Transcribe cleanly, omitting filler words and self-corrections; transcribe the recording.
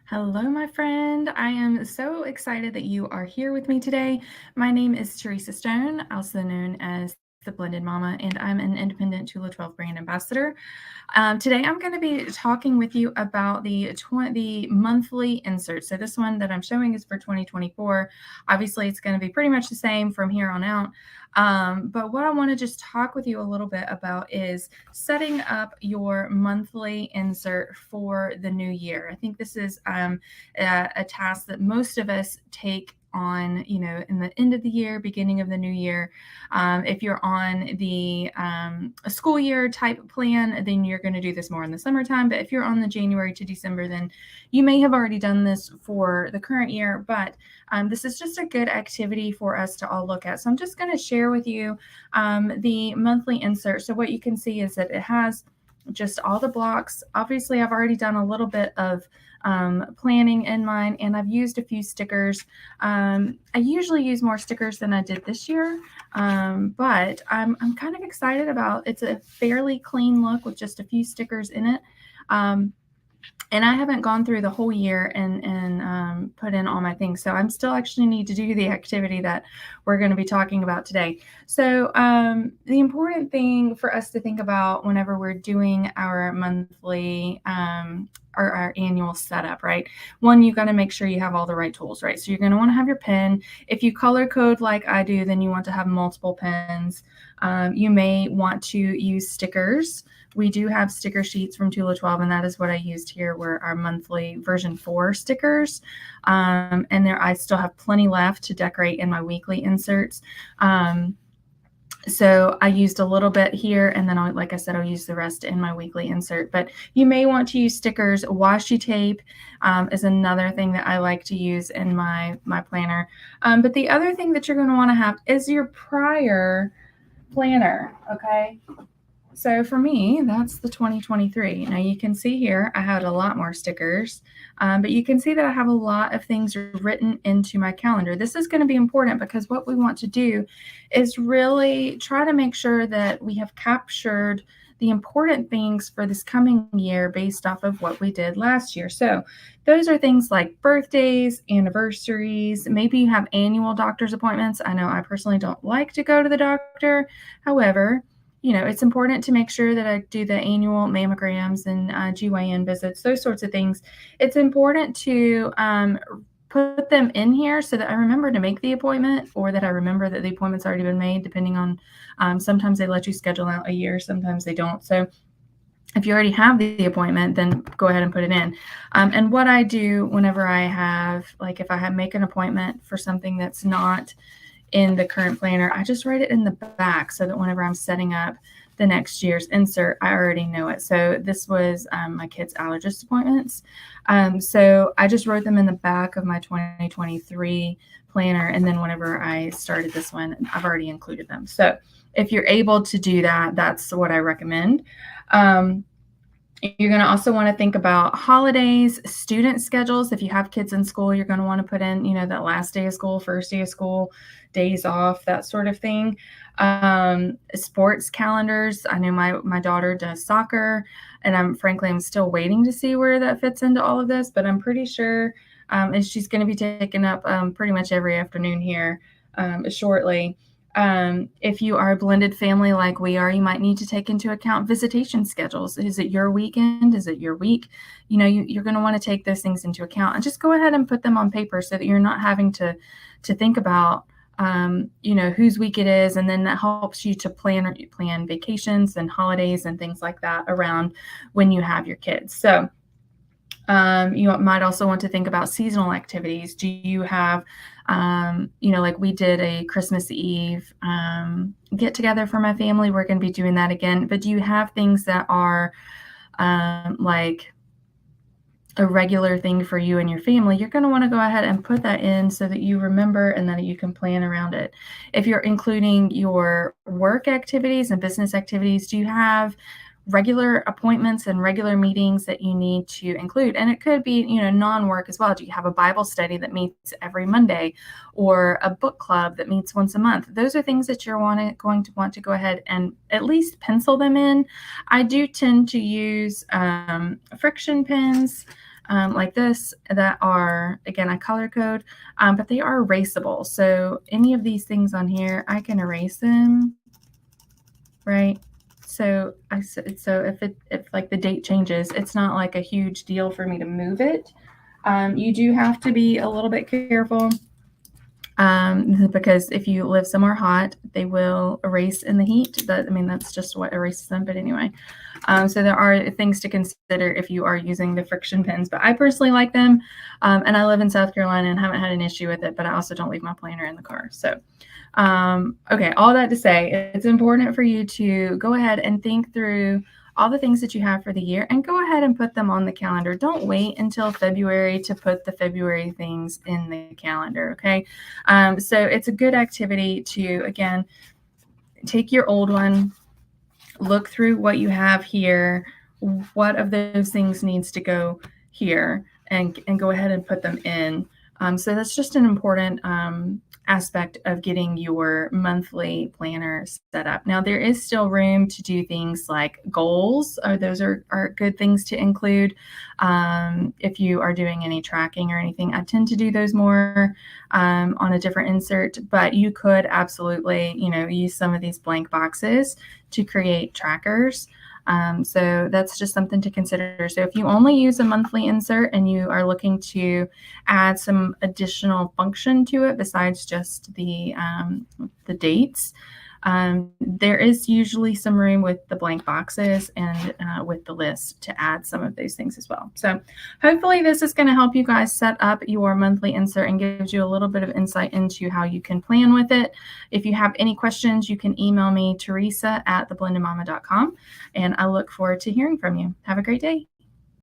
Hello, my friend. I am so excited that you are here with me today. My name is Teresa Stone, also known as the Blended Mama, and I'm an independent Tula 12 brand ambassador. Today, I'm going to be talking with you about the monthly insert. So this one that I'm showing is for 2024. Obviously, it's going to be pretty much the same from here on out. But what I want to just talk with you a little bit about is setting up your monthly insert for the new year. I think this is a task that most of us take on, in the end of the year, beginning of the new year. If you're on the school year type plan, then you're going to do this more in the summertime. But if you're on the January to December, then you may have already done this for the current year. But this is just a good activity for us to all look at. So I'm just going to share with you the monthly insert. So what you can see is that it has just all the blocks. Obviously, I've already done a little bit of planning in mine, and I've used a few stickers. I usually use more stickers than I did this year, but I'm kind of excited about. It's a fairly clean look with just a few stickers in it. And I haven't gone through the whole year and put in all my things. So I'm still actually need to do the activity that we're going to be talking about today. So the important thing for us to think about whenever we're doing our monthly or our annual setup, right? One, you got to make sure you have all the right tools, right? So you're going to want to have your pen. If you color code like I do, then you want to have multiple pens. You may want to use stickers. We do have sticker sheets from Tula 12, and that is what I used here were our monthly version 4 stickers. And there I still have plenty left to decorate in my weekly inserts. So I used a little bit here, and then like I said, I'll use the rest in my weekly insert. But you may want to use stickers. Washi tape is another thing that I like to use in my planner. But the other thing that you're going to want to have is your prior planner, okay? So for me, that's the 2023. Now you can see here, I had a lot more stickers, but you can see that I have a lot of things written into my calendar. This is going to be important because what we want to do is really try to make sure that we have captured the important things for this coming year based off of what we did last year. So those are things like birthdays, anniversaries, maybe you have annual doctor's appointments. I know I personally don't like to go to the doctor. However, it's important to make sure that I do the annual mammograms and GYN visits, those sorts of things. It's important to put them in here so that I remember to make the appointment or that I remember that the appointment's already been made, depending on sometimes they let you schedule out a year, sometimes they don't. So if you already have the appointment, then go ahead and put it in. And what I do whenever I have, like if I have make an appointment for something that's not in the current planner, I just write it in the back so that whenever I'm setting up the next year's insert, I already know it. So this was my kids' allergist appointments. So I just wrote them in the back of my 2023 planner. And then whenever I started this one, I've already included them. So if you're able to do that, that's what I recommend. You're going to also want to think about holidays, student schedules. If you have kids in school, you're going to want to put in, that last day of school, first day of school, days off, that sort of thing. Sports calendars. I know my daughter does soccer, and I'm still waiting to see where that fits into all of this, but I'm pretty sure and she's going to be taking up pretty much every afternoon here shortly. If you are a blended family like we are, you might need to take into account visitation schedules. Is it your weekend? Is it your week? You're going to want to take those things into account and just go ahead and put them on paper so that you're not having to think about, whose week it is. And then that helps you to plan vacations and holidays and things like that around when you have your kids. So you might also want to think about seasonal activities. Do you have, like we did a Christmas Eve get together for my family. We're going to be doing that again. But do you have things that are like a regular thing for you and your family? You're going to want to go ahead and put that in so that you remember and that you can plan around it. If you're including your work activities and business activities, do you have regular appointments and regular meetings that you need to include? And it could be, non-work as well. Do you have a Bible study that meets every Monday or a book club that meets once a month? Those are things that you're going to want to go ahead and at least pencil them in. I do tend to use friction pens like this that are, again, I color code, but they are erasable. So any of these things on here, I can erase them, right? So if like the date changes, it's not like a huge deal for me to move it. You do have to be a little bit careful because if you live somewhere hot, they will erase in the heat. That's just what erases them. But anyway, so there are things to consider if you are using the friction pins. But I personally like them, and I live in South Carolina and haven't had an issue with it. But I also don't leave my planner in the car. So, okay, all that to say, it's important for you to go ahead and think through all the things that you have for the year and go ahead and put them on the calendar. Don't wait until February to put the February things in the calendar, okay? So it's a good activity to, again, take your old one, look through what you have here, what of those things needs to go here, and go ahead and put them in. So that's just an important aspect of getting your monthly planner set up. Now, there is still room to do things like goals. Those are good things to include if you are doing any tracking or anything. I tend to do those more on a different insert, but you could absolutely, use some of these blank boxes to create trackers. So that's just something to consider. So if you only use a monthly insert and you are looking to add some additional function to it besides just the dates, there is usually some room with the blank boxes and with the list to add some of those things as well. So hopefully this is going to help you guys set up your monthly insert and gives you a little bit of insight into how you can plan with it. If you have any questions, you can email me, Teresa@theblendedmama.com, and I look forward to hearing from you. Have a great day.